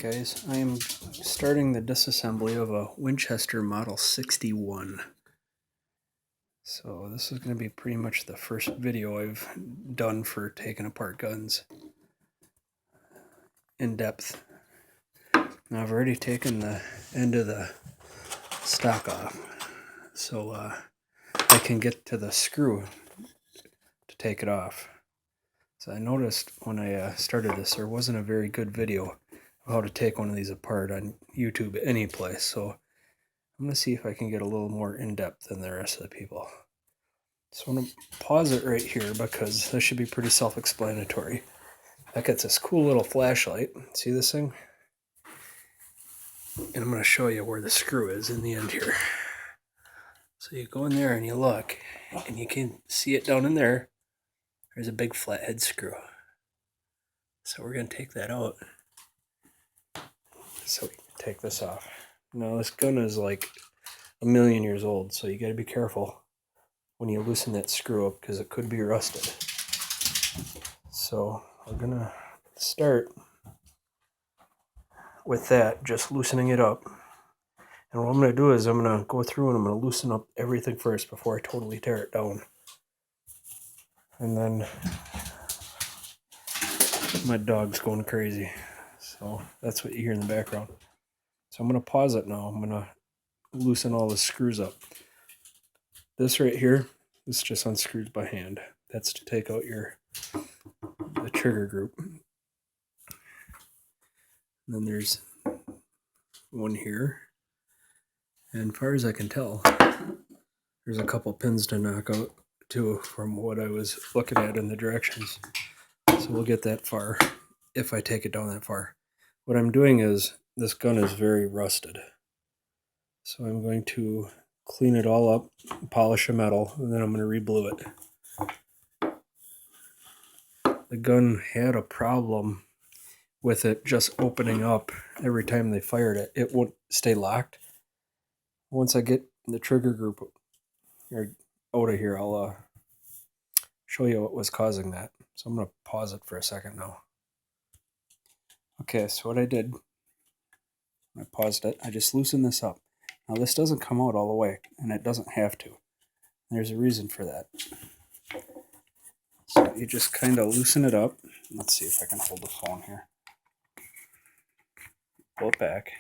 Guys, I am starting the disassembly of a Winchester Model 61. So this is going to be pretty much the first video I've done for taking apart guns in depth. Now I've already taken the end of the stock off, so I can get to the screw to take it off. So I noticed when I started this, there wasn't a very good video of how to take one of these apart on YouTube any place. So I'm going to see if I can get a little more in-depth than the rest of the people. So I'm going to pause it right here because this should be pretty self-explanatory. That gets this cool little flashlight. See this thing? And I'm going to show you where the screw is in the end here. So you go in there and you look, and you can see it down in there. There's a big flathead screw. So we're going to take that out. So we can take this off. Now this gun is like 1,000,000 years old, so you got to be careful when you loosen that screw up because it could be rusted. So we're going to start with that, just loosening it up. And what I'm going to do is I'm going to go through and I'm going to loosen up everything first before I totally tear it down. And then my dog's going crazy. So that's what you hear in the background. So I'm going to pause it now. I'm going to loosen all the screws up. This right here, this just unscrews by hand. That's to take out the trigger group. And then there's one here. And as far as I can tell, there's a couple pins to knock out too from what I was looking at in the directions. So we'll get that far if I take it down that far. What I'm doing is, this gun is very rusted. So I'm going to clean it all up, polish the metal, and then I'm going to re-blue it. The gun had a problem with it just opening up every time they fired it. It wouldn't stay locked. Once I get the trigger group out of here, I'll show you what was causing that. So I'm going to pause it for a second now. Okay, so what I did, I paused it. I just loosened this up. Now this doesn't come out all the way, and it doesn't have to. There's a reason for that. So you just kind of loosen it up. Let's see if I can hold the phone here. Pull it back.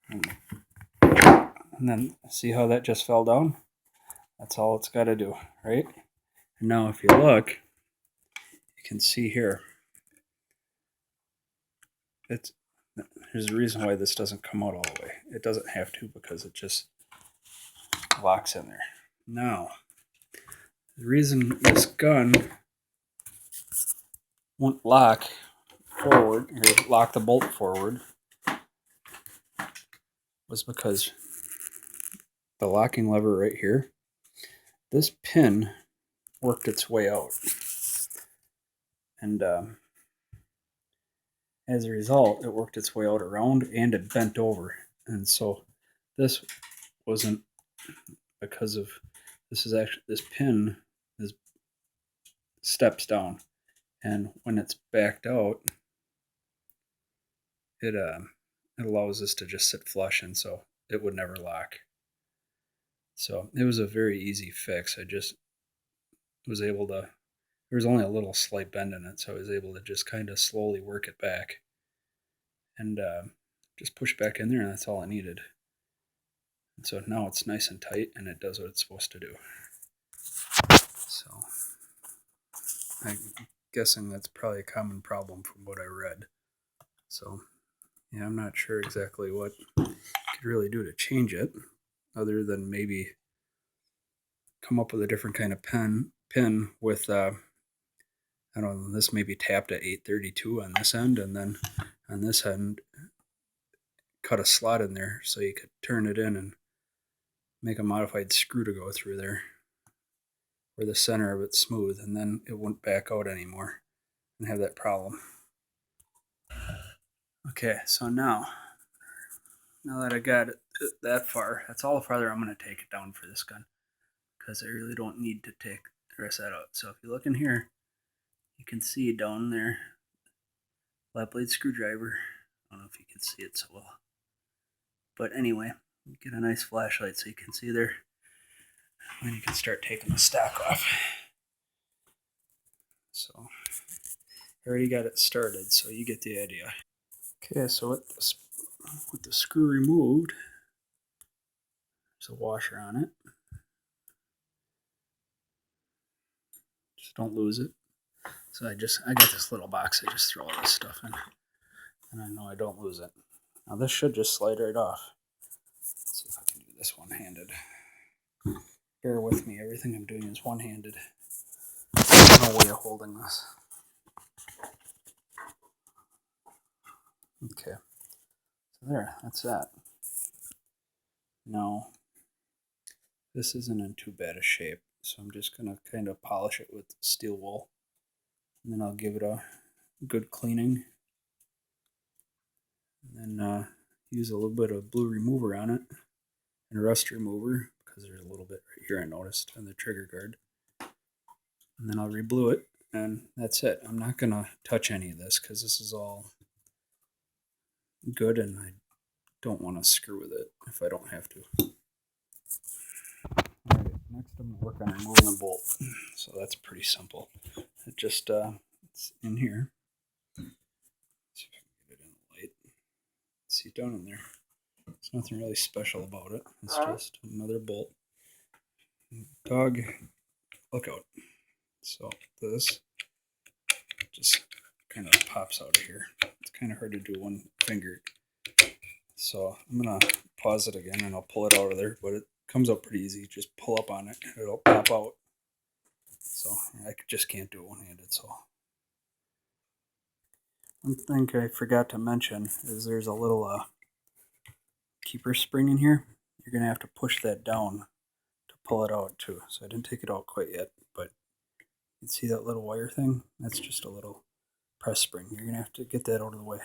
And then see how that just fell down? That's all it's got to do, right? And now if you look, you can see here. There's a reason why this doesn't come out all the way. It doesn't have to because it just locks in there. Now, the reason this gun won't lock forward, or lock the bolt forward, was because the locking lever right here, this pin worked its way out. And as a result, it worked its way out around and it bent over. And so this wasn't because of, this pin steps down. And when it's backed out, it allows this to just sit flush, and so it would never lock. So it was a very easy fix. I just was able to, there was only a little slight bend in it, so I was able to just kind of slowly work it back and just push back in there, and that's all I needed. And so now it's nice and tight, and it does what it's supposed to do. So I'm guessing that's probably a common problem from what I read. So yeah, I'm not sure exactly what I could really do to change it, other than maybe come up with a different kind of pin with, I don't know, this may be tapped at 832 on this end, and then on this end, cut a slot in there so you could turn it in and make a modified screw to go through there where the center of it's smooth, and then it won't back out anymore and have that problem. Okay, so now that I got it that far, that's all the farther I'm going to take it down for this gun, because I really don't need to take the rest of that out. So if you look in here, you can see down there, flat blade screwdriver don't know if you can see it so well. But anyway, get a nice flashlight so you can see there. And then you can start taking the stock off. So I already got it started, so you get the idea. Okay, so with the screw removed, there's a washer on it. Just don't lose it. So I got this little box. I just throw all this stuff in, and I know I don't lose it. Now this should just slide right off. Let's see if I can do this one-handed. Bear with me. Everything I'm doing is one-handed. There's no way of holding this. Okay. So there. That's that. Now, this isn't in too bad a shape, so I'm just going to kind of polish it with steel wool. And then I'll give it a good cleaning. And then use a little bit of blue remover on it and rust remover, because there's a little bit right here I noticed on the trigger guard. And then I'll re-blue it, and that's it. I'm not going to touch any of this because this is all good and I don't want to screw with it if I don't have to. Alright, next I'm going to work on removing the bolt. So that's pretty simple. It just, it's in here. Let's see if I can get it in the light. See it down in there. There's nothing really special about it. It's just another bolt. Dog, look out. So this just kind of pops out of here. It's kind of hard to do one finger. So I'm going to pause it again and I'll pull it out of there, but it comes out pretty easy. Just pull up on it and it'll pop out. So I just can't do it one-handed. So one thing I forgot to mention is there's a little keeper spring in here. You're going to have to push that down to pull it out too. So I didn't take it out quite yet, but you see that little wire thing? That's just a little press spring. You're going to have to get that out of the way.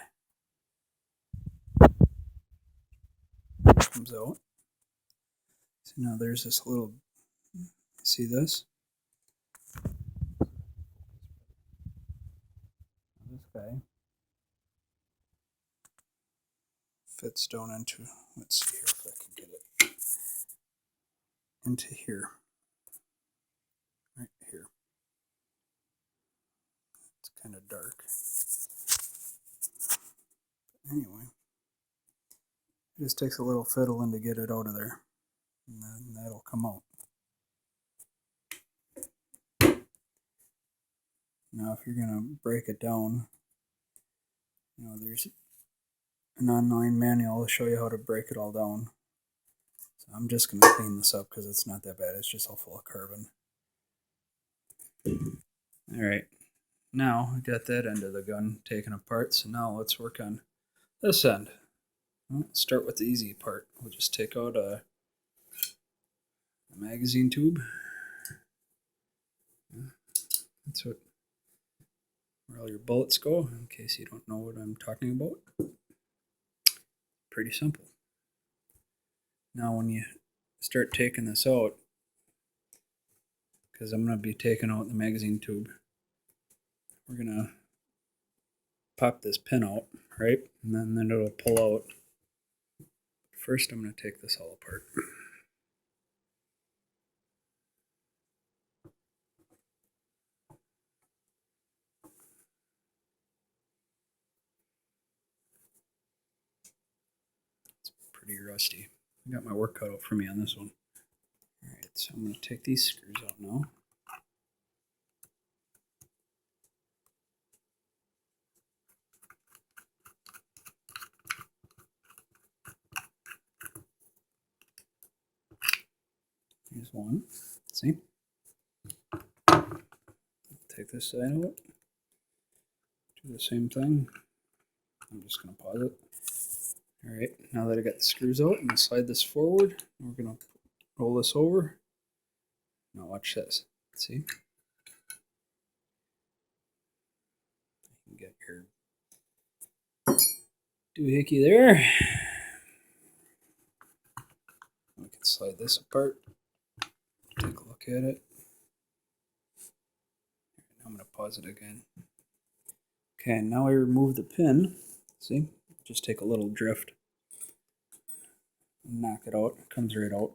It comes out. So now there's this little, see this? This guy fits down into, let's see here if I can get it, into here. Right here. It's kind of dark. Anyway, it just takes a little fiddling to get it out of there, and then that'll come out. Now if you're going to break it down, you know, there's an online manual to show you how to break it all down. So I'm just going to clean this up because it's not that bad. It's just all full of carbon. Alright, now we got that end of the gun taken apart, so now let's work on this end. Let's start with the easy part. We'll just take out a magazine tube. That's where all your bullets go, in case you don't know what I'm talking about. Pretty simple. Now when you start taking this out, because I'm going to be taking out the magazine tube, we're going to pop this pin out, right? And then it'll pull out. First I'm going to take this all apart. It's pretty rusty. I got my work cut out for me on this one. Alright, so I'm going to take these screws out now. Here's one. See? Take this side out. Do the same thing. I'm just going to pause it. Alright, now that I got the screws out, I'm going to slide this forward. We're going to roll this over. Now watch this. See? You can get your doohickey there. We can slide this apart. Take a look at it. Now I'm going to pause it again. Okay, now I remove the pin. See? Just take a little drift and knock it out. It comes right out.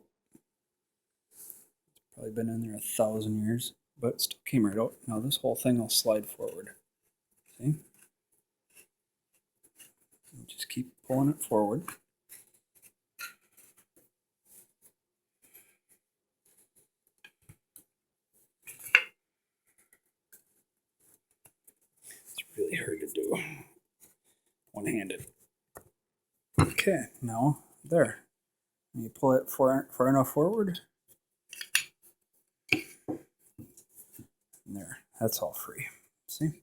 It's probably been in there 1,000 years, but it still came right out. Now this whole thing will slide forward. See? And just keep pulling it forward. It's really hard to do one-handed. Okay, now there. You pull it far enough forward. And there, that's all free. See?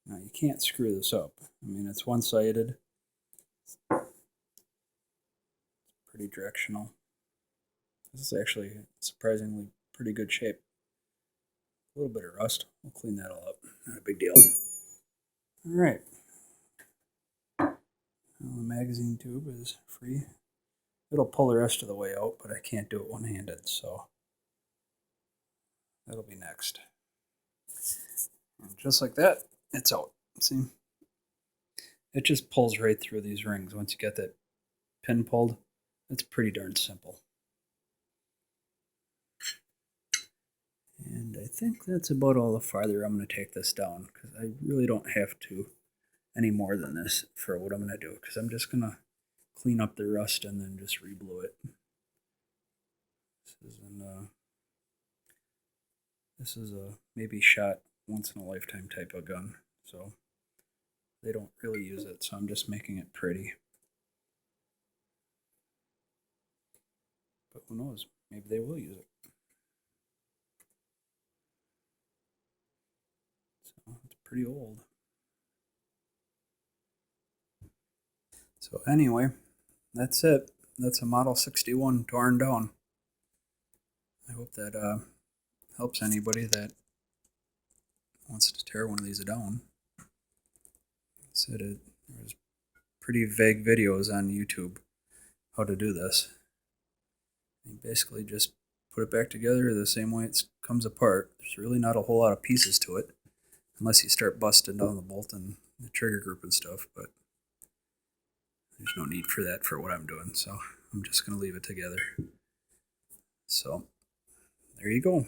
Now you can't screw this up. I mean, it's one-sided. It's pretty directional. This is actually surprisingly pretty good shape. A little bit of rust. We'll clean that all up. Not a big deal. All right. Now the magazine tube is free. It'll pull the rest of the way out, but I can't do it one-handed, so that'll be next. And just like that, it's out. See? It just pulls right through these rings. Once you get that pin pulled, it's pretty darn simple. And I think that's about all the farther I'm going to take this down, because I really don't have to any more than this for what I'm going to do, because I'm just going to clean up the rust and then just reblue it. This is a maybe shot once in a lifetime type of gun, so they don't really use it, so I'm just making it pretty. But who knows, maybe they will use it. So it's pretty old. So anyway, that's it. That's a Model 61 torn down. I hope that helps anybody that wants to tear one of these down. Said it. There's pretty vague videos on YouTube how to do this. You basically just put it back together the same way it comes apart. There's really not a whole lot of pieces to it, unless you start busting down the bolt and the trigger group and stuff, but there's no need for that for what I'm doing, so I'm just going to leave it together. So, there you go.